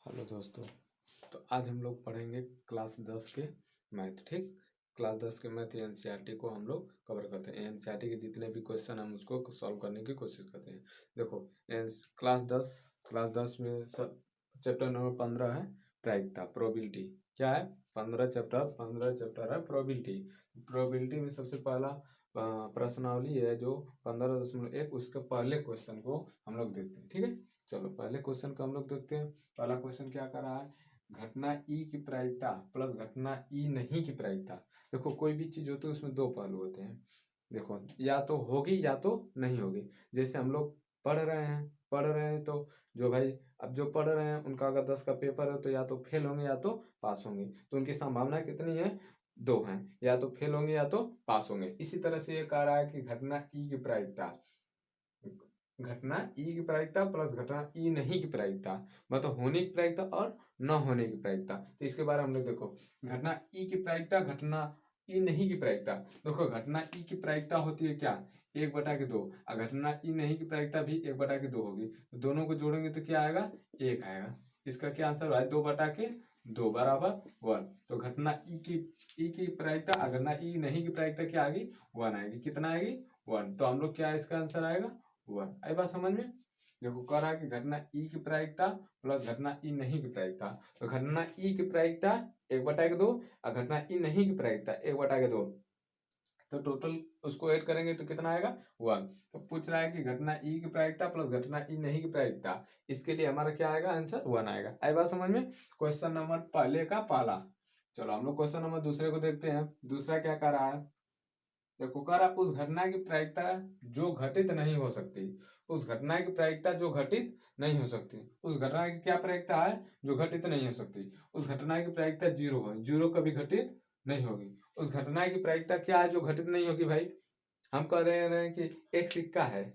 Hello दोस्तों। तो आज हम लोग पढ़ेंगे क्लास 10 के मैथ। ठीक, क्लास 10 के मैथ एनसीईआरटी को हम लोग कवर करते हैं। एनसीईआरटी के जितने भी क्वेश्चन हम उसको सॉल्व करने की कोशिश करते हैं। देखो, क्लास 10 में सब चैप्टर नंबर 15 है प्रायिकता, प्रोबेबिलिटी। क्या है? 15 चैप्टर है प्रोबेबिलिटी। प्रोबेबिलिटी में सबसे पहला प्रश्नावली है जो 15.1, उसके पहले क्वेश्चन को हम लोग देखते हैं। ठीक है, चलो पहले क्वेश्चन को हम लोग देखते हैं। पहला क्वेश्चन क्या कर रहा है? घटना ई की प्रायिकता प्लस घटना ई नहीं की प्रायिकता। देखो, कोई भी चीज होती है उसमें दो पहलू होते हैं। देखो, या तो होगी या तो नहीं होगी। जैसे हम लोग पढ़ रहे हैं तो जो भाई अब जो पढ़ रहे हैं उनका अगर 10 का पेपर है तो या तो फेल होंगे या तो पास होंगे। तो उनकी संभावना कितनी है? दो हैं, या तो फेल होंगे या तो पास होंगे। इसी तरह से ये कह रहा है कि घटना ई की प्रायिकता, घटना ई की प्रायिकता प्लस घटना ई नहीं की प्रायिकता, मतलब होने की प्रायिकता और न होने की प्रायिकता। तो इसके बारे में हम लोग देखो, घटना ई की प्रायिकता, घटना ई नहीं की प्रायिकता। देखो, घटना ई की प्रायिकता होती है क्या? 1/2। और घटना ई नहीं की प्रायिकता भी 1/2 होगी। तो दोनों को जोड़ेंगे तो क्या आएगा? 1 आएगा। इसका क्या आंसर है? 2/2 बराबर 1। तो घटना ई की प्रायिकता और घटना ई नहीं की प्रायिकता क्या आएगी? 1 आएगी। कितना आएगी? 1। तो हम लोग क्या इसका आंसर आएगा? 1। आई बात समझ में? देखो, कह रहा है कि घटना ई की प्रायिकता प्लस घटना ई नहीं की प्रायिकता। तो घटना ई की प्रायिकता 1/2 और घटना ई नहीं की प्रायिकता 1/2। तो टोटल उसको ऐड करेंगे तो कितना आएगा? 1। तो पूछ रहा है कि घटना ई की प्रायिकता प्लस घटना ई नहीं की प्रायिकता, इसके लिए हमारा क्या आएगा? आंसर 1 आएगा। आई बात समझ में? क्वेश्चन नंबर पहले का पहला। चलो हम लोग क्वेश्चन नंबर दूसरे को देखते हैं। दूसरा क्या कह रहा है? देखो, कह रहा उस घटना की प्रायिकता जो घटित नहीं हो सकती, उस घटना की प्रायिकता जो घटित नहीं हो सकती। उस घटना की क्या प्रायिकता है? जो घटित नहीं हो सकती। उस घटना की प्रायिकता 0 है, 0 कभी घटित नहीं होगी। उस घटना की प्रायिकता क्या है जो घटित नहीं होगी? भाई, हम कह रहे हैं कि एक सिक्का है,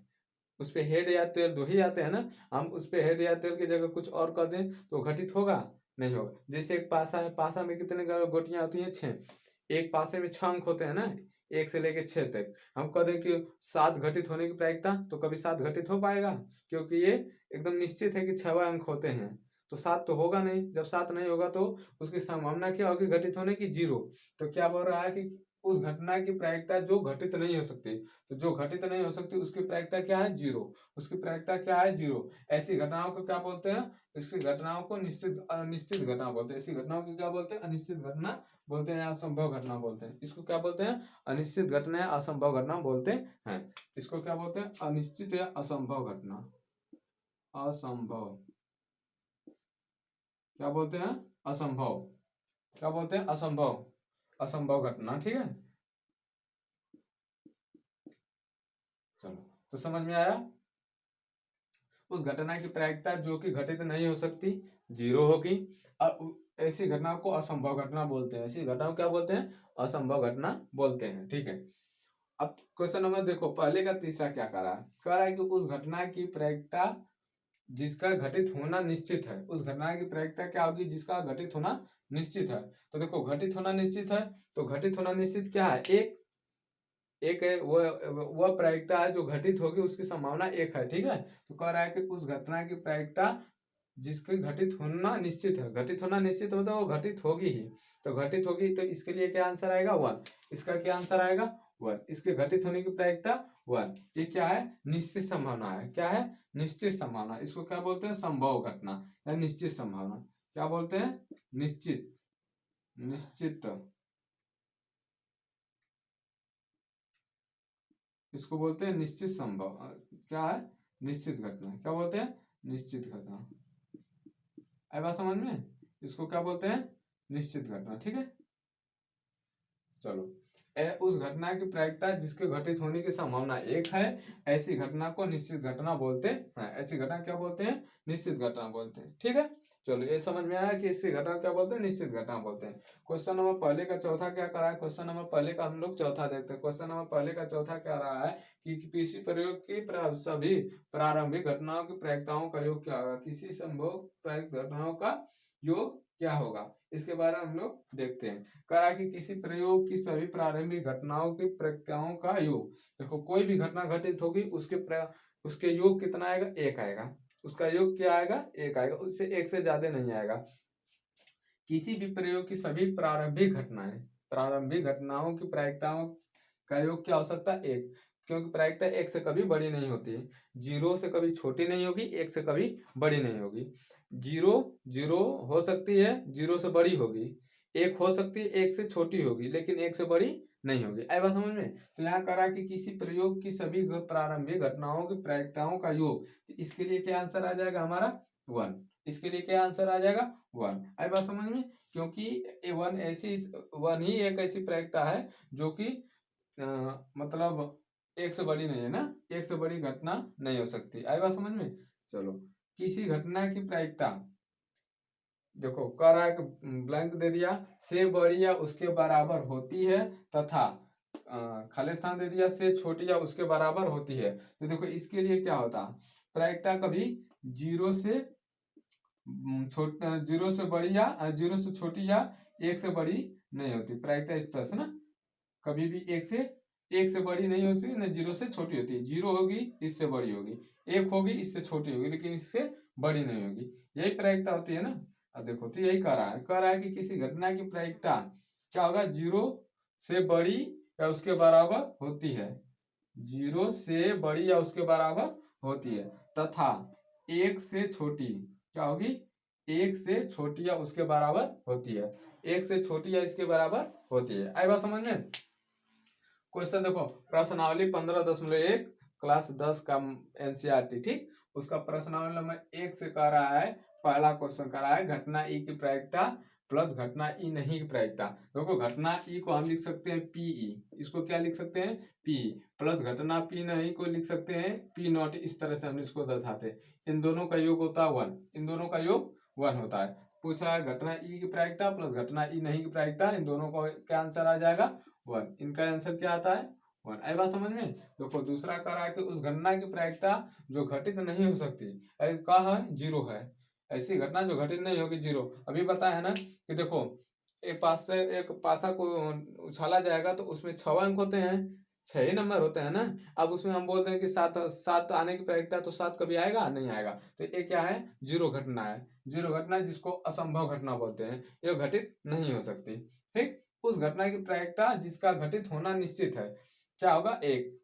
उस पे हेड या टेल दो ही आते हैं ना। हम उस पे हेड या टेल की जगह कुछ और कर दें तो घटित होगा? नहीं होगा। जैसे एक पासा है, पासा में कितने गोटियां होती हैं? 6। एक पासे में 6 अंक होते हैं ना, 1 से लेके 6 तक। हम कह दें कि 7 घटित होने की प्रायिकता, तो कभी 7 घटित हो पाएगा? क्योंकि ये एकदम निश्चित है कि 6 अंक होते हैं। तो 7 तो होगा नहीं। जब 7 नहीं होगा तो उसकी संभावना क्या होगी घटित होने की? 0। तो क्या बोल रहा है कि उस घटना की प्रायिकता जो घटित नहीं हो सकती। तो जो घटित नहीं हो सकती उसकी प्रायिकता क्या है? 0। उसकी प्रायिकता क्या है? 0। ऐसी घटनाओं को क्या बोलते हैं? इसकी घटनाओं को अनिश्चित घटना बोलते हैं। ऐसी घटनाओं को क्या बोलते हैं? अनिश्चित घटना बोलते हैं, असंभव घटना बोलते हैं। इसको क्या बोलते हैं? अनिश्चित घटना या असंभव घटना बोलते हैं। इसको क्या बोलते हैं? अनिश्चित या असंभव घटना। असंभव क्या बोलते हैं? असंभव। क्या बोलते हैं? असंभव। असंभव घटना। ठीक है, चलो तो समझ में आया। उस घटना की प्रायिकता जो कि घटित नहीं हो सकती 0 होगी। और ऐसी घटना को असंभव घटना बोलते हैं। ऐसी घटना को क्या बोलते हैं? असंभव घटना बोलते हैं। ठीक है, अब क्वेश्चन नंबर देखो, पहले का तीसरा क्या कह रहा है? कह रहा है कि उस घटना की प्रायिकता जिसका घटित होना निश्चित है। उस घटना की प्रायिकता क्या होगी? जिसका घटित होना निश्चित है। तो देखो, घटित होना निश्चित है तो घटित होना निश्चित क्या है? एक एक है, वह प्रायिकता है जो घटित होगी, उसकी संभावना 1 है। ठीक है, तो कह रहा है कि उस घटना की प्रायिकता जिसके घटित होना निश्चित है। घटित होना निश्चित हो तो वो घटित होगी ही। तो घटित होगी तो इसके लिए क्या आंसर आएगा? 1। इसका क्या आंसर आएगा? 1। इसके घटित होने की प्रायिकता 1। ये क्या है? निश्चित संभावना है। क्या है? निश्चित संभावना। इसको क्या बोलते हैं? संभव घटना या निश्चित संभावना। क्या बोलते हैं? निश्चित। निश्चित, इसको बोलते हैं निश्चित संभव। क्या है? निश्चित घटना। क्या बोलते हैं? निश्चित घटना। आई बात समझ में? इसको क्या बोलते हैं? निश्चित घटना। ठीक है, चलो। उस घटना की प्रायिकता जिसके घटित होने की संभावना 1 है, ऐसी घटना को निश्चित घटना बोलते हैं। ऐसी घटना क्या बोलते हैं? निश्चित घटना बोलते हैं। ठीक है, चलो ये समझ में आया कि इसकी घटना क्या बोलते हैं? निश्चित घटना बोलते हैं। क्वेश्चन नंबर पहले का चौथा क्या कर रहा है? क्वेश्चन नंबर पहले का हम लोग चौथा देखते हैं। क्वेश्चन नंबर पहले का चौथा क्या रहा है कि किसी प्रयोग की सभी प्रारंभिक घटनाओं की प्रायिकताओं का योग क्या होगा? किसी संभव प्रारंभिक घटनाओं का योग क्या होगा? इसके बारे में हम लोग देखते हैं। करा कि किसी प्रयोग की सभी प्रारंभिक घटनाओं की प्रायिकताओं का योग। देखो, कोई भी घटना घटित होगी उसके योग कितना आएगा? 1 आएगा। उसका योग क्या आएगा, एक आएगा, उससे एक से ज्यादा नहीं आएगा। किसी भी प्रयोग की सभी प्रारंभिक घटनाओं की प्रायिकताओं का योग क्या हो सकता है, एक, क्योंकि प्रायिकता एक से कभी बड़ी नहीं होती, जीरो से कभी छोटी नहीं होगी, एक से कभी बड़ी नहीं होगी। जीरो जीरो हो सकती है, जीरो से बड़ी होगी, एक हो सकती है, एक से छोटी होगी, लेकिन एक से बड़ी नहीं होगी। आई बात समझ में? तो यहाँ करा कि किसी प्रयोग की सभी प्रारंभिक घटनाओं की प्रायिकताओं का योग, इसके लिए क्या आंसर आ जाएगा हमारा, 1। इसके लिए क्या आंसर आ जाएगा, 1। आई बात समझ में? क्योंकि वन ही एक ऐसी प्रायिकता है जो कि मतलब एक से बड़ी नहीं है ना, एक से बड़ी घटना नहीं हो सकती। आई बात समझ में? चलो, किसी घटना की प्रायिकता, देखो कह रहा है कि ब्लैंक दे दिया, से बड़ी या उसके बराबर होती है तथा खाली स्थान दे दिया, से छोटी या उसके बराबर होती है। तो देखो इसके लिए क्या होता है, प्रायिकता कभी जीरो से जीरो से बड़ी या जीरो से छोटी या एक से बड़ी नहीं होती। प्रायिकता इस तरह से ना, कभी भी एक से बड़ी नहीं होती, न जीरो से छोटी होती है। जीरो होगी इससे बड़ी होगी, एक होगी इससे छोटी होगी, लेकिन इससे बड़ी नहीं होगी। यही प्रायिकता होती है ना। अब देखो तो यही कह रहा है कि किसी घटना की प्रायिकता क्या होगा, जीरो से बड़ी या उसके बराबर होती है, जीरो से बड़ी या उसके बराबर होती है, तथा एक से छोटी क्या होगी, एक से छोटी या उसके बराबर होती है, एक से छोटी या इसके बराबर होती है। आई बात समझ में? क्वेश्चन देखो, प्रश्नावली 15.1 क्लास 10 का एनसीईआरटी, ठीक, उसका प्रश्नावली नंबर 1 से कह रहा है, पहला क्वेश्चन कह रहा है घटना ई की प्रायिकता प्लस घटना ई नहीं की प्रायिकता। देखो घटना ई को हम लिख सकते हैं पीई, इसको क्या लिख सकते हैं, पी, प्लस घटना पी नहीं को लिख सकते हैं पी नॉट। इस तरह से हम इसको दर्शाते हैं। इन दोनों का योग होता है 1, इन दोनों का योग 1 होता है। पूछ रहा है घटना ई की प्रायिकता प्लस घटना ई नहीं की प्रायिकता, इन दोनों का क्या आंसर आ जाएगा, 1। इनका आंसर क्या आता है, 1। आई बात समझ में? देखो दूसरा कह रहा है कि उस घटना की प्रायिकता जो घटित नहीं हो सकती, कहा है जीरो है, ऐसी घटना जो घटित नहीं होगी, जीरो। अभी बताया है ना कि देखो एक पासा को उछाला जाएगा तो उसमें 6 अंक होते हैं, 6 ही नंबर होते हैं ना। अब उसमें हम बोलते हैं कि सात सात आने की प्रायिकता, तो 7 कभी आएगा नहीं आएगा। तो ये क्या है, जीरो घटना है, जीरो घटना जिसको असंभव घटना बोलते हैं, ये घटित नहीं हो सकती। ठीक, उस घटना की प्रायिकता जिसका घटित होना निश्चित है क्या होगा, एक।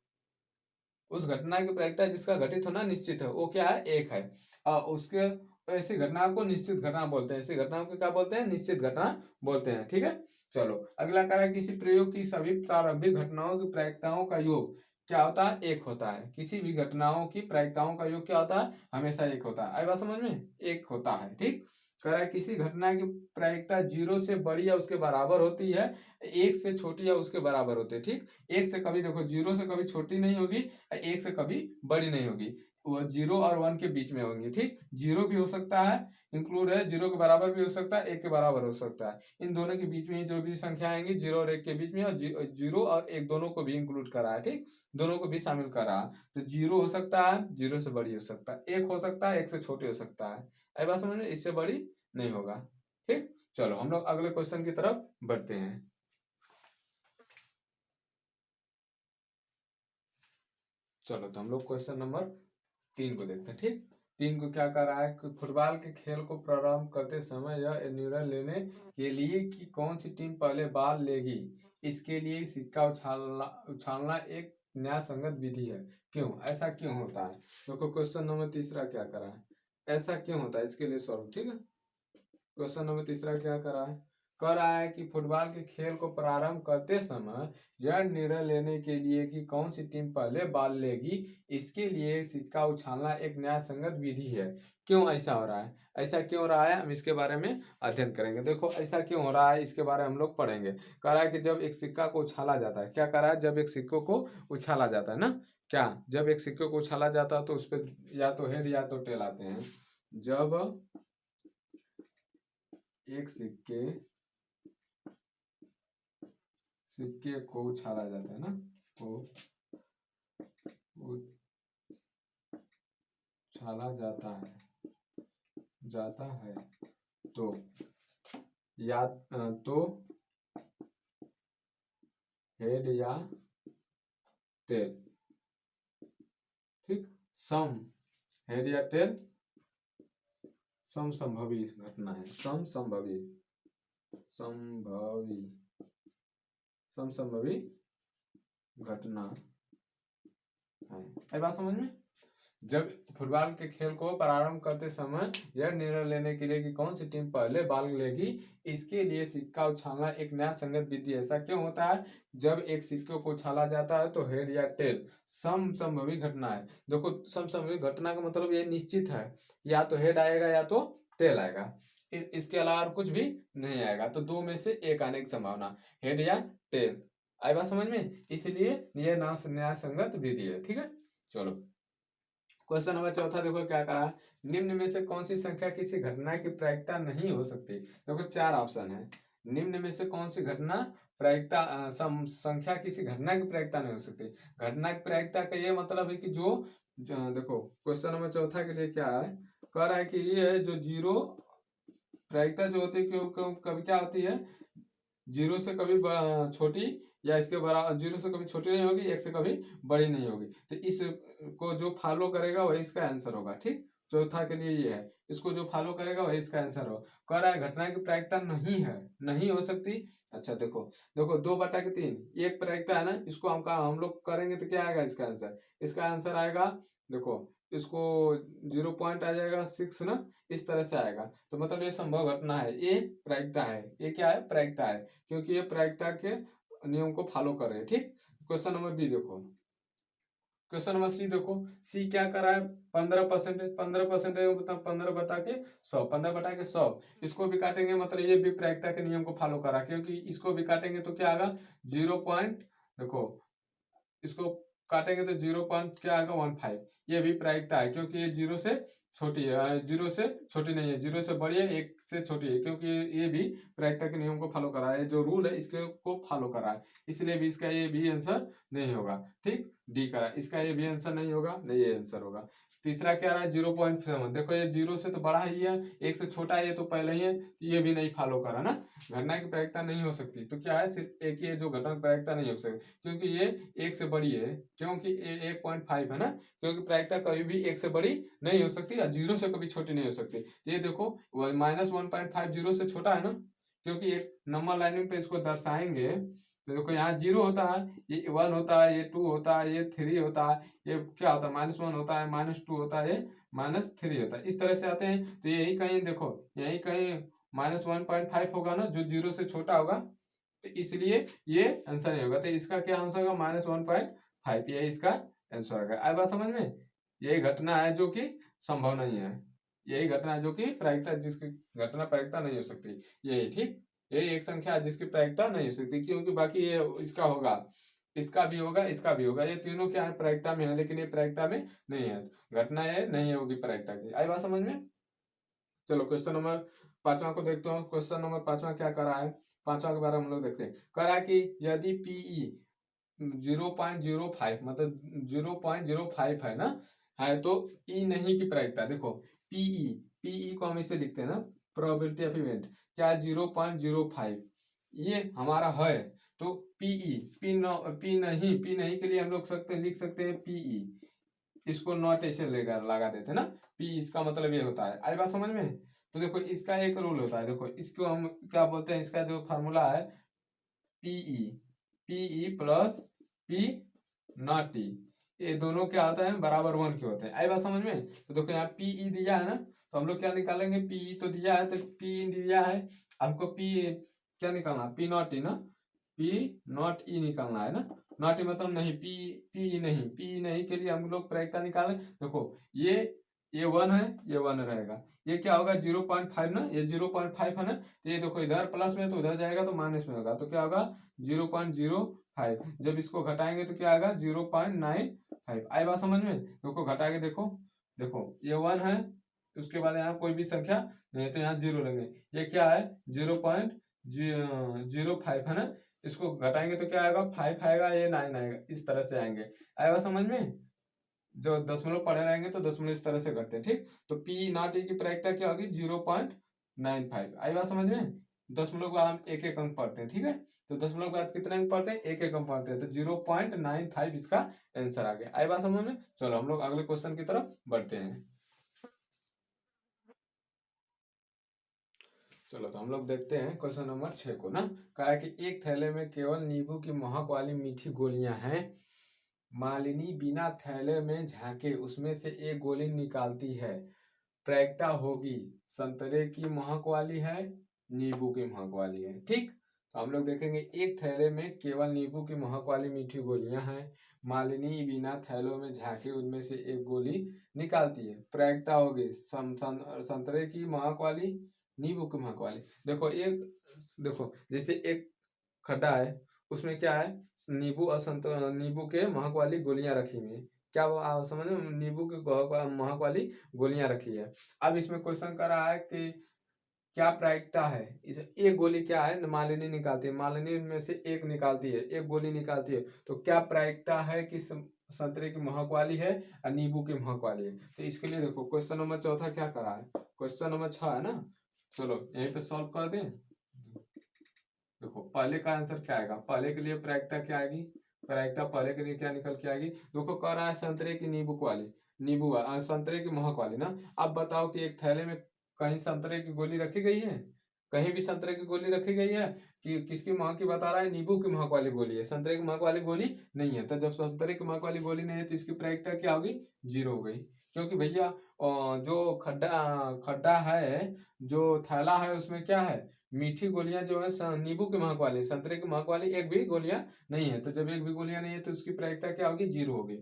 उस घटना की प्रायिकता जिसका घटित होना निश्चित है वो क्या है, एक है। उसके ऐसी घटना को निश्चित घटना बोलते हैं, ऐसी घटनाओं को क्या बोलते हैं, निश्चित घटना बोलते हैं। ठीक है, चलो अगला कह रहा है किसी प्रयोग की सभी प्रारंभिक घटनाओं की प्रायिकताओं का योग क्या होता है, एक होता है। किसी भी घटनाओं की प्रायिकताओं का योग क्या होता है, हमेशा एक होता है। आई बात समझ में, एक होता है। ठीक, कह रहा है किसी घटना की प्रायिकता जीरो से बड़ी या उसके बराबर होती है, एक से छोटी या उसके बराबर होती है। ठीक, एक से कभी, देखो जीरो से कभी छोटी नहीं होगी, एक से कभी बड़ी नहीं होगी, वो 0 और 1 के बीच में होंगी। ठीक, जीरो भी हो सकता है, इंक्लूड है, जीरो के बराबर भी हो सकता है, एक के बराबर हो सकता है। इन दोनों के बीच में ही जो भी संख्या आएंगी, 0 और 1 के बीच में, और 0 और 1 दोनों को भी इंक्लूड करा है। ठीक, दोनों को भी शामिल करा। तो 0 हो सकता है, 0 से बड़ी हो सकता है, 1 हो सकता है, 1 से छोटी हो सकता है। आई बात समझ में, इससे बड़ी नहीं होगा। ठीक, चलो हम लोग अगले क्वेश्चन की तरफ बढ़ते हैं। चलो तो हम लोग क्वेश्चन नंबर 3 को देखते हैं। ठीक, 3 को क्या कर रहा है कि फुटबॉल के खेल को प्रारंभ करते समय यह निर्णय लेने के लिए कि कौन सी टीम पहले बॉल लेगी, इसके लिए सिक्का उछालना उछालना एक न्याय संगत विधि है। क्यों, ऐसा क्यों होता है? देखो क्वेश्चन नंबर तीसरा क्या कर रहा है, ऐसा क्यों होता है, इसके लिए सॉल्व। ठीक है, क्वेश्चन नंबर तीसरा क्या कर रहा है, कह रहा है कि फुटबॉल के खेल को प्रारंभ करते समय यह निर्णय लेने के लिए कि कौन सी टीम पहले बॉल लेगी, इसके लिए सिक्का उछालना एक न्याय संगत विधि है। क्यों ऐसा हो रहा है, ऐसा क्यों हो रहा है, हम इसके बारे में अध्ययन करेंगे। देखो ऐसा क्यों हो रहा है, इसके बारे में हम लोग पढ़ेंगे। कह रहा है कि जब एक सिक्का को उछाला जाता है, क्या कह रहा है, जब एक सिक्कों को उछाला जाता है ना, क्या, जब एक सिक्के को उछाला जाता है तो उस पर या तो हेड या तो टेल आते हैं। जब एक सिक्के को उछाला जाता है ना, को उछाला जाता है तो या तो हेड या टेल। ठीक, सम हेड या टेल समसंभवी घटना है, समसंभवी, संभवी, समसंभवी घटना है। ये बात समझ में। जब फुटबॉल के खेल को प्रारंभ करते समय यह निर्णय लेने के लिए कि कौन सी टीम पहले बॉल लेगी, इसके लिए सिक्का उछालना एक नया संगत विधि है। ऐसा क्यों होता है? जब एक सिक्के को उछाला जाता है तो हेड या टेल, समसंभवी घटना है। देखो समसंभवी घटना का मतलब ये निश्चित है, या तो हेड आएगा या तो टेल आएगा, इसके अलावा कुछ भी नहीं आएगा। तो दो में से एक आने की संभावना, हेड या टेल। आई बात समझ में, इसलिए यह न्याय संगत विधि है। ठीक है, चलो क्वेश्चन नंबर चौथा देखो क्या करा। निम्न में से कौन सी संख्या किसी घटना की प्रायिकता नहीं हो सकती? देखो चार ऑप्शन है। निम्न में से कौन सी घटना प्रायिकता संख्या किसी घटना की प्रायिकता नहीं हो सकती? घटना की प्रायिकता का ये मतलब है कि जो देखो क्वेश्चन नंबर चौथा के लिए क्या है, कह रहा है कि ये जो जीरो प्रायिकता जो होती है क्यों कभी क्या होती है, जीरो से कभी छोटी या इसके बराबर, जीरो से कभी छोटी नहीं होगी, एक से कभी बड़ी नहीं होगी। तो इस को जो फॉलो करेगा वही इसका आंसर होगा। ठीक, चौथा के लिए ये है, इसको जो फॉलो करेगा वही इसका आंसर हो। कह रहा है घटना की प्रायिकता नहीं है, नहीं हो सकती। अच्छा देखो, देखो 2/3 एक प्रायिकता है ना, इसको हम लोग करेंगे तो क्या आएगा इसका आंसर? इसका आंसर आएगा, देखो इसको 0 आ जाएगा 6 ना, इस तरह से आएगा। तो मतलब ये संभव घटना है, ये प्रायिकता है। ये क्या है? प्रायिकता है, क्योंकि ये प्रायिकता के नियम को फॉलो कर रहे हैं। ठीक, क्वेश्चन नंबर बी देखो। क्वेश्चन नंबर सी देखो, सी क्या कर रहा है? 15%, 15% मतलब 15/100, 15/100। इसको भी काटेंगे मतलब ये भी प्रायिकता के नियम को फॉलो करा, क्योंकि इसको भी काटेंगे तो क्या आएगा? 0 पॉइंट, देखो इसको काटेंगे तो 0 पॉइंट क्या आएगा? 15। ये भी प्रायिकता है, क्योंकि ये जीरो से छोटी है, जीरो से छोटी नहीं है, जीरो से बड़ी है, एक से छोटी है, क्योंकि ये भी प्रायिकता के नियम को फॉलो कर रहा है, जो रूल है इसके को फॉलो कर रहा है, इसलिए भी इसका ये भी आंसर नहीं होगा। ठीक, डी करा, इसका ये भी आंसर नहीं होगा, नहीं ये आंसर होगा। तीसरा क्या रहा है? 0.7। देखो ये जीरो से तो बड़ा ही है, एक से छोटा है, ये तो पहले ही है, तो ये भी नहीं फॉलो करा ना। घटना की प्रायिकता नहीं हो सकती, तो क्या है? सिर्फ एक ही है जो घटना की प्रायिकता नहीं हो सकती, क्योंकि ये एक से बड़ी है, क्योंकि 1.5 है ना, क्योंकि प्रायिकता कभी भी एक से बड़ी नहीं हो सकती और जीरो से कभी छोटी नहीं हो सकती। तो ये देखो -1.5 जीरो से छोटा है ना, क्योंकि एक नंबर लाइनिंग पे इसको दर्शाएंगे तो देखो यहाँ 0 होता है, ये 1 होता है, ये 2 होता है, ये 3 होता है, ये क्या होता है? -1 होता है, -2 होता है, ये -3 होता है। इस तरह से आते हैं, तो यही कहीं देखो, यही कहीं -1.5 होगा ना, जो जीरो से छोटा होगा, तो इसलिए ये आंसर नहीं होगा। तो इसका क्या आंसर होगा? -1.5, ये इसका आंसर होगा। आई बात समझ में? यही घटना है जो कि संभव नहीं है, यही घटना है जो कि प्रायिकता, जिसकी घटना प्रायिकता नहीं हो सकती, यही। ठीक, यही एक संख्या है जिसकी प्रायिकता नहीं हो सकती, क्योंकि बाकी ये इसका होगा, इसका भी होगा, इसका भी होगा, ये तीनों क्या है? प्रायिकता में है, लेकिन ये प्रायिकता में नहीं है, घटना ये नहीं होगी प्रायिकता की। आई बात समझ में? चलो क्वेश्चन नंबर पांचवा को देखते हो। क्वेश्चन नंबर पांचवा क्या कर रहा है? पांचवा के बारे में हम लोग देखते हैं। कह रहा है कि यदि पीई 0.05 मतलब 0.05 है ना, है तो ई नहीं की प्रायिकता। देखो पीई, पीई को हम इसे लिखते हैं ना, प्रोबेबिलिटी ऑफ इवेंट, क्या 0.05 ये हमारा है। तो पीई, पी नहीं, पी नहीं के लिए हम लोग लिख सकते हैं पीई, इसको नॉट ऐसे लगा देते ना, पी इसका मतलब ये होता है। आई बात समझ में? तो देखो इसका एक रूल होता है, देखो इसको हम क्या बोलते हैं, इसका जो फार्मूला है PE, PE plus P naught T, ये दोनों क्या होता है? बराबर 1 के होते हैं। आई बात समझ में? तो देखो यहाँ पीई दिया है ना, तो हम लोग क्या निकालेंगे? पीई तो दिया है, तो पी दिया है, हमको पी क्या निकालना? पी नॉट ई ना, पी नॉट ई निकालना है ना। नॉट ई मतलब नहीं, पी, पी नहीं, पी नहीं के लिए हम लोग प्रायिकता निकालें। देखो ये 1 है, ये 1 रहेगा, ये क्या होगा? 0.5 ना, ये 0.5 है ना, तो ये देखो इधर प्लस में तो उधर जाएगा तो माइनस में होगा, तो क्या होगा? 0.05। जब इसको घटाएंगे तो क्या आएगा? 0.95। आई बात समझ में? देखो घटा के देखो, देखो ये 1 है, उसके बाद यहाँ कोई भी संख्या नहीं, तो यहाँ 0 लेंगे, ये क्या है? 0.05 है ना, इसको घटाएंगे तो क्या आएगा? 5 आएगा, ये 9 आएगा, इस तरह से आएंगे। आएगा समझ में? जो दशमलव पढ़े रहेंगे तो दशमलव इस तरह से करते हैं। ठीक, तो पी नॉट ए की प्रायिकता क्या होगी? 0.95। आई बात समझ में? दशमलव के बाद हम एक एक अंक पढ़ते हैं। ठीक है, तो दशमलव के बाद कितने अंक पढ़ते हैं? एक एक अंक पढ़ते हैं, तो 0.95 इसका आंसर आ गया। आई बात समझ में? चलो हम लोग अगले क्वेश्चन की तरफ बढ़ते हैं। चलो तो हम लोग देखते हैं क्वेश्चन नंबर 6 को ना। कहा है कि एक थैले में केवल नींबू की महक वाली मीठी गोलियां हैं। मालिनी बिना थैले में झांके उसमें से एक गोली निकालती है। प्रायिकता होगी संतरे की महक वाली है, नींबू की महक वाली है। ठीक, तो हम लोग देखेंगे एक थैले में केवल नींबू की महक वाली मीठी गोलियां हैं। मालिनी बिना थैलों में झांके उनमें से एक गोली निकालती है। प्रायिकता होगी संतरे की महक वाली, नींबू की महक वाली। देखो जैसे एक खड्डा है, उसमें क्या है, नींबू और नींबू के महक वाली गोलियां रखी हुई है। क्या वो आप समझ में, नींबू की महक वाली गोलियां रखी है। अब इसमें क्वेश्चन कर रहा है कि क्या प्रायिकता है, इसे एक गोली क्या है मालिनी निकालती है, मालिनी में से एक निकालती है, एक गोली निकालती है, तो क्या प्रायिकता है कि संतरे की महक वाली है और नींबू की महक वाली है। तो इसके लिए देखो क्वेश्चन नंबर चौथा क्या करा है, क्वेश्चन नंबर 6 है ना। चलो यहीं पे सॉल्व कर दें। देखो पहले का आंसर क्या आएगा, पहले के लिए प्रायिकता क्या आएगी, प्रायिकता पहले के लिए क्या निकल के आएगी। देखो कह रहा है संतरे की नींबू वाली, संतरे की महक वाली ना। अब बताओ कि एक थैले में कहीं संतरे की गोली रखी गई है, कहीं भी संतरे की गोली रखी गई है कि किसकी महक की बता रहा है, नींबू की महक वाली गोली है, संतरे की महक वाली गोली नहीं है। तो जब संतरे की महक वाली गोली नहीं है तो इसकी प्रायिकता क्या होगी, 0 हो गई। क्योंकि भैया जो खड्डा खड्डा है, जो थैला है, उसमें क्या है, मीठी गोलियां जो है नींबू की महक वाली, संतरे की महक वाली एक भी गोलियां नहीं है। तो जब एक भी गोलियां नहीं है तो उसकी प्रायिकता क्या होगी, 0 होगी।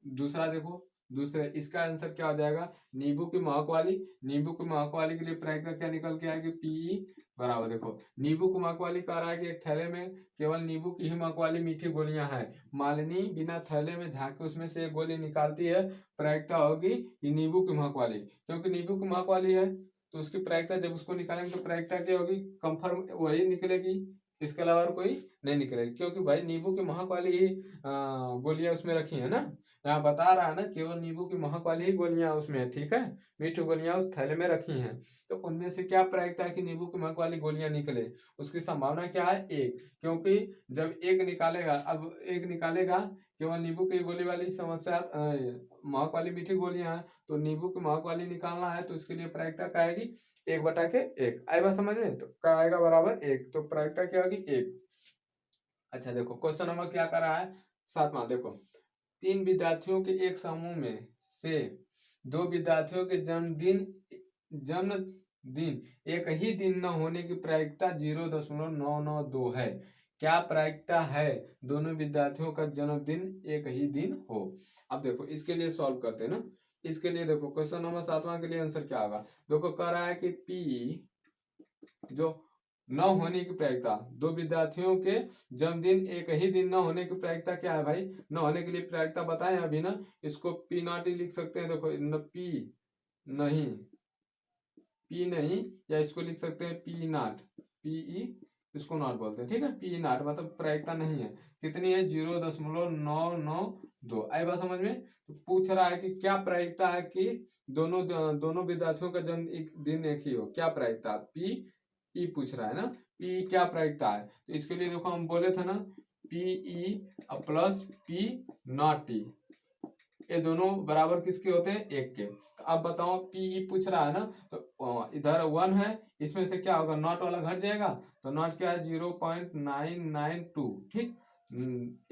दूसरा देखो, दूसरे इसका आंसर क्या हो जाएगा, नींबू की महक वाली, नींबू की महक वाली के लिए प्रायिकता क्या निकल के आएगी, पीई बराबर। देखो नींबू की महक वाली कह रहा है कि एक थैले में केवल नींबू की ही महक वाली मीठी गोलियां हैं। मालिनी बिना थैले में झांके उसमें से एक गोली निकालती है। प्रायिकता होगी नींबू की महक वाली, क्योंकि नींबू की महक वाली है तो उसकी प्रायिकता जब उसको निकालेंगे तो प्रायिकता क्या होगी, कंफर्म वही निकलेगी, इसके अलावा और कोई नहीं निकलेगी। क्योंकि भाई नींबू की महक वाली ही गोलियां उसमें रखी है ना, यहाँ बता रहा है ना केवल नींबू की महक वाली ही गोलियां उसमें है। ठीक है, मीठी गोलियां उस थैले में रखी हैं, तो उनमें से क्या प्रायिकता है कि नींबू की महक वाली गोलियां निकले। उसकी संभावना क्या है, एक। क्योंकि जब एक निकालेगा, अब एक निकालेगा केवल नींबू की गोली वाली समस्या, महक वाली मीठी गोलियां हैं, तो नींबू की महक वाली निकालना है तो इसके लिए प्रायिकता क्या आएगी, 1/1 आएगा समझ में। तो क्या आएगा, बराबर 1। तो प्रायिकता क्या होगी, 1। अच्छा देखो क्वेश्चन नंबर क्या कर रहा है, 7वां। देखो 3 विद्यार्थियों के एक समूह में से 2 विद्यार्थियों के जन्मदिन एक ही दिन न होने की प्रायिकता 0.992 है। क्या प्रायिकता है दोनों विद्यार्थियों का जन्मदिन एक ही दिन हो। अब देखो इसके लिए सॉल्व करते हैं ना। इसके लिए देखो क्वेश्चन नंबर 7वां के लिए आंसर क्या होगा। देखो कह रहा है कि पी जो न होने की प्रायिकता, 2 विद्यार्थियों के जन्मदिन एक ही दिन न होने की प्रायिकता क्या है भाई, न होने के लिए प्रायिकता बताएं अभी ना। इसको पी नॉट ही लिख सकते हैं। देखो न पी नहीं, पी नहीं, या इसको लिख सकते हैं पी नॉट, पीई इसको नॉट बोलते हैं। ठीक है, पी नॉट मतलब प्रायिकता नहीं है। कितनी है, 0.992। आई बात समझ में। तो पूछ रहा है कि क्या प्रायिकता है कि दोनों विद्यार्थियों का जन्म एक दिन एक ही हो, क्या प्रायिकता, पी ई पूछ रहा है ना, पी क्या प्रायिकता है। तो इसके लिए देखो हम बोले थे ना, PE plus P naught T, ये दोनों बराबर किसके होते हैं, 1 के। तो अब बताओ पीई पूछ रहा है ना, तो इधर 1 है, इसमें से क्या होगा, नॉट वाला घट जाएगा, तो नॉट क्या है 0.992। ठीक,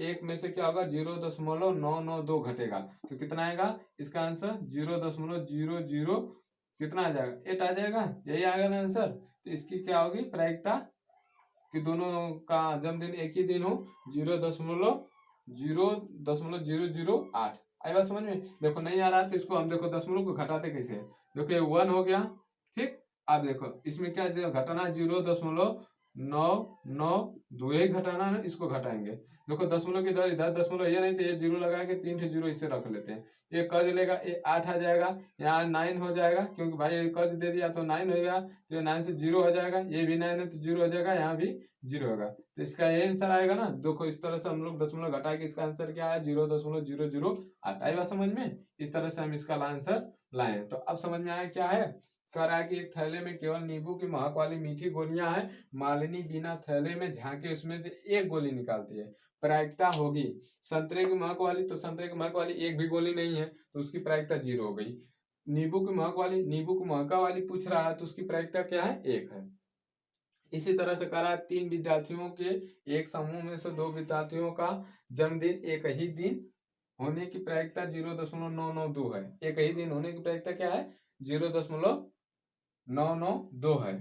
1 में से क्या होगा 0.992 घटेगा, तो कितना आएगा इसका आंसर, 0.00 कितना आ जाएगा, 8 आ जाएगा। यही आएगा ना आंसर। तो इसकी क्या होगी प्रायिकता कि दोनों का जन्मदिन एक ही दिन हो, 0.0008। आई बात समझ में। देखो नहीं आ रहा है तो इसको हम देखो दशमलव को घटाते कैसे है। देखो ये 1 हो गया। ठीक, अब देखो इसमें क्या घटाना है, 0.992 ही घटाना है, इसको घटाएंगे। देखो दशमलव की इधर इधर दशमलव ये नहीं तो ये 0 लगा के 3 0 इसे रख लेते हैं। ये कर्ज लेगा, ये 8 आ जाएगा, यहाँ 9 हो जाएगा, क्योंकि भाई ये कर्ज दे दिया तो 9 हो गया, तो 9 से 0 हो जाएगा, ये भी 9 है तो 0 हो जाएगा, यहाँ भी 0 होगा। तो इसका ये आंसर आएगा ना। देखो इस तरह से हम लोग दशमलव घटा के इसका आंसर क्या है, 0.008। आई बात समझ में। इस तरह से हम इसका आंसर लाए। तो अब समझ में आया क्या है। कह रहा है कि एक थैले में केवल नींबू की महक वाली मीठी गोलियां हैं। मालिनी बिना थैले में झांके उसमें से एक गोली निकालती है। प्रायिकता होगी संतरे की महक वाली, तो संतरे की महक वाली एक भी गोली नहीं है तो उसकी प्रायिकता 0 हो गई। नींबू की महक वाली, नींबू की महका वाली पूछ रहा है तो उसकी प्रायिकता क्या है, 1 है। इसी तरह से करा 3 विद्यार्थियों के एक समूह में से 2 विद्यार्थियों का जन्मदिन एक ही दिन होने की प्रायिकता 0.992 है। एक ही दिन होने की प्रायिकता क्या है? 0.992 है।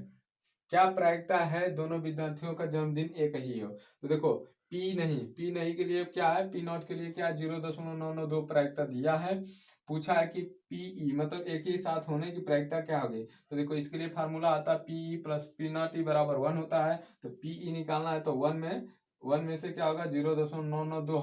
क्या प्रायिकता है दोनों विद्यार्थियों का जन्मदिन एक ही हो? तो देखो पी नहीं के लिए क्या है? पी नॉट के लिए क्या 0.992 प्रायिकता दिया है। पूछा है कि पीई मतलब एक ही साथ होने की प्रायिकता क्या होगी? तो देखो इसके लिए फार्मूला आता है पीई प्लस पी नॉट ई बराबर 1 होता है। तो पीई निकालना है तो 1 में से क्या होगा? 0.992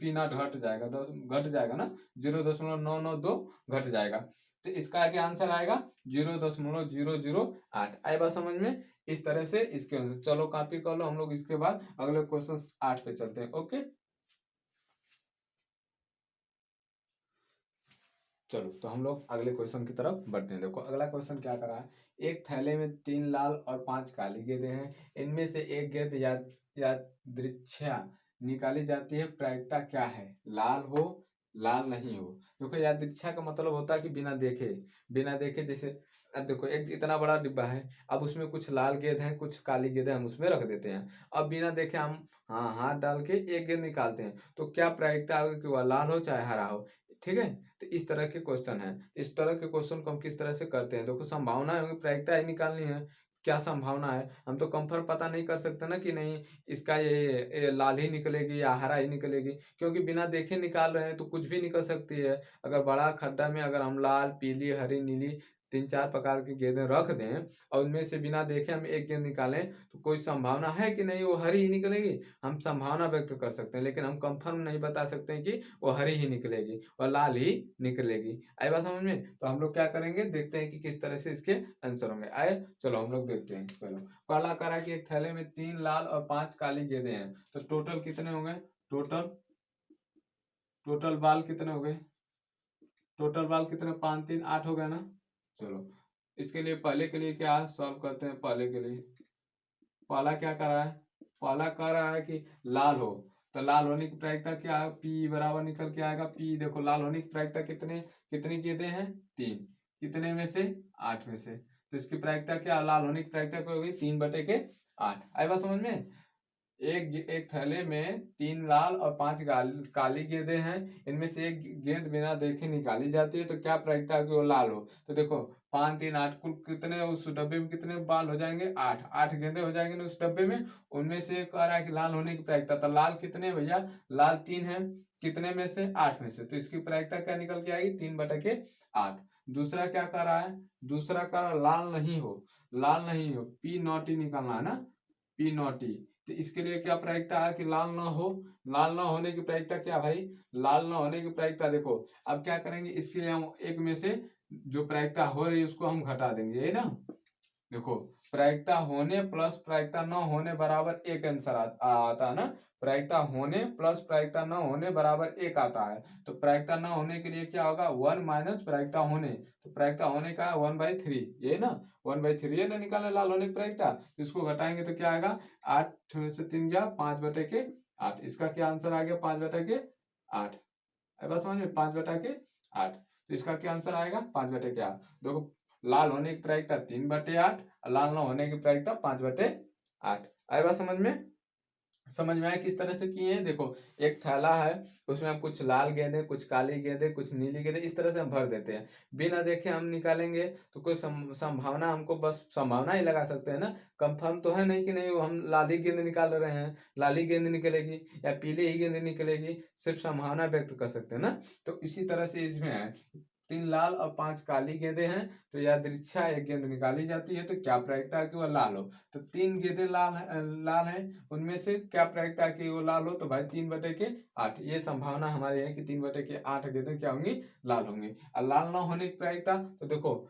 पी नॉट घट जाएगा, घट जाएगा ना, 0.992 घट जाएगा। तो इसका क्या आंसर आएगा? 0.008। आए बात समझ में? इस तरह से इसके आंसर। चलो कॉपी कर लो, हम लोग इसके बाद अगले क्वेश्चन 8 पे चलते हैं। ओके चलो तो हम लोग अगले क्वेश्चन की तरफ बढ़ते हैं। देखो अगला क्वेश्चन क्या कर रहा है? एक थैले में 3 लाल और 5 काली गेंदें हैं। इनमें से एक गेंद यादृच्छा निकाली जाती है, प्रायिकता क्या है? लाल हो, लाल नहीं हो। देखो यादृच्छा का मतलब होता है कि बिना देखे जैसे अब देखो एक इतना बड़ा डिब्बा है, अब उसमें कुछ लाल गेंद है कुछ काली गेंद हम उसमें रख देते हैं। अब बिना देखे हम हाँ हाथ डाल के एक गेंद निकालते हैं, तो क्या प्रायिकता होगी कि वह लाल हो चाहे हरा हो? ठीक है, तो इस तरह के क्वेश्चन है। इस तरह के क्वेश्चन को हम किस तरह से करते हैं? देखो संभावना है, प्रायिकता ही निकालनी है। क्या संभावना है? हम तो कंफर्म पता नहीं कर सकते ना कि नहीं इसका ये लाल ही निकलेगी या हरा ही निकलेगी, क्योंकि बिना देखे निकाल रहे हैं तो कुछ भी निकल सकती है। अगर बड़ा खड्डा में अगर हम लाल पीली हरी नीली 3-4 प्रकार की गेंदें रख दें और उनमें से बिना देखे हम एक गेंद निकालें, तो कोई संभावना है कि नहीं वो हरी ही निकलेगी? हम संभावना व्यक्त कर सकते हैं, लेकिन हम कंफर्म नहीं बता सकते हैं कि वो हरी ही निकलेगी और लाल ही निकलेगी। आई बात समझ में? तो हम लोग क्या करेंगे, देखते हैं कि किस तरह से इसके आंसर होंगे। आए चलो हम लोग देखते हैं। चलो पहला करा कि एक थैले में 3 लाल और 5 काली गेंदें हैं, तो टोटल कितने हो गए? टोटल बाल कितने हो गए? टोटल बाल कितने? 5 3 8 हो गए ना। चलो इसके लिए पहले के लिए क्या सॉल्व करते हैं। पहले के लिए पहला क्या कर रहा है? पहला कह रहा है कि लाल हो, तो लाल होने की प्रायिकता क्या है? पी बराबर निकल के आएगा पी। देखो लाल होने की प्रायिकता कितनी गेंदें हैं? 3। कितने में से? 8 में से। तो इसकी प्रायिकता क्या? लाल होने की प्रायिकता क्या होगी? 3/8। आई बात समझ में? एक थैले में 3 लाल और 5 काली गेंदें हैं। इनमें से एक गेंद बिना देखे निकाली जाती है, तो क्या प्रायिकता है कि वो लाल हो? तो देखो 5 3 8 कुल कितने उस डब्बे में कितने बाल हो जाएंगे? 8 गेंदें हो जाएंगे ना उस डब्बे में। उनमें से कह रहा है कि लाल होने की प्रायिकता, तो लाल कितने भैया? लाल 3 है। कितने में से? 8 में से। तो इसकी प्रायिकता क्या निकल के आएगी? 3/8। दूसरा क्या कर रहा है? दूसरा कर रहा लाल नहीं हो, लाल नहीं हो, पी नॉट ही निकालना है ना, पी नॉट ई। तो इसके लिए क्या प्रायिकता है कि लाल ना हो? लाल ना होने की प्रायिकता क्या भाई? लाल ना होने की प्रायिकता देखो अब क्या करेंगे, इसके लिए हम एक में से जो प्रायिकता हो रही है उसको हम घटा देंगे, ये ना। देखो प्रायिकता होने प्लस प्रायिकता न होने बराबर एक आंसर आता है ना। प्रायिकता होने प्लस प्रायिकता न होने बराबर एक आता है। तो प्रायिकता न होने के लिए क्या होगा? 1 माइनस प्रायिकता होने। तो प्रायिकता होने का 1/3, ये ना 1/3 है ना निकालना लाल होने की प्रायिकता। तो इसको घटाएंगे तो क्या आएगा? 8 में से 3 गया 5/8। इसका क्या आंसर आ गया? 5/8। बस समझ में? 5/8। तो इसका क्या आंसर आएगा? 5/8। देखो लाल होने की प्रायिकता 3/8 और लाल न होने की प्रायिकता 5/8। आए बात समझ में? समझ में आया किस तरह से किए हैं? देखो एक थैला है, उसमें हम कुछ लाल गेंदें कुछ काली गेंदें कुछ नीली गेंदें इस तरह से हम भर देते हैं। बिना देखे हम निकालेंगे तो कोई संभावना, हमको बस संभावना ही लगा सकते हैं ना। कंफर्म तो है नहीं कि नहीं वो हम लाल ही गेंद निकाल रहे हैं, लाल ही गेंद निकलेगी या पीली ही गेंद निकलेगी, सिर्फ संभावना व्यक्त कर सकते हैं ना। तो इसी तरह से इसमें है 3 लाल और 5 काली गेंदें हैं, तो यादृच्छा एक गेंद निकाली जाती है, तो क्या प्रायिकता है कि वह लाल हो? तो 3 गेंदें लाल है, उनमें से क्या प्रायिकता है कि वो लाल हो? तो भाई 3/8 ये संभावना हमारी है कि 3/8 गेंदें क्या होंगी? लाल होंगी। और लाल ना होने की प्रायिकता तो देखो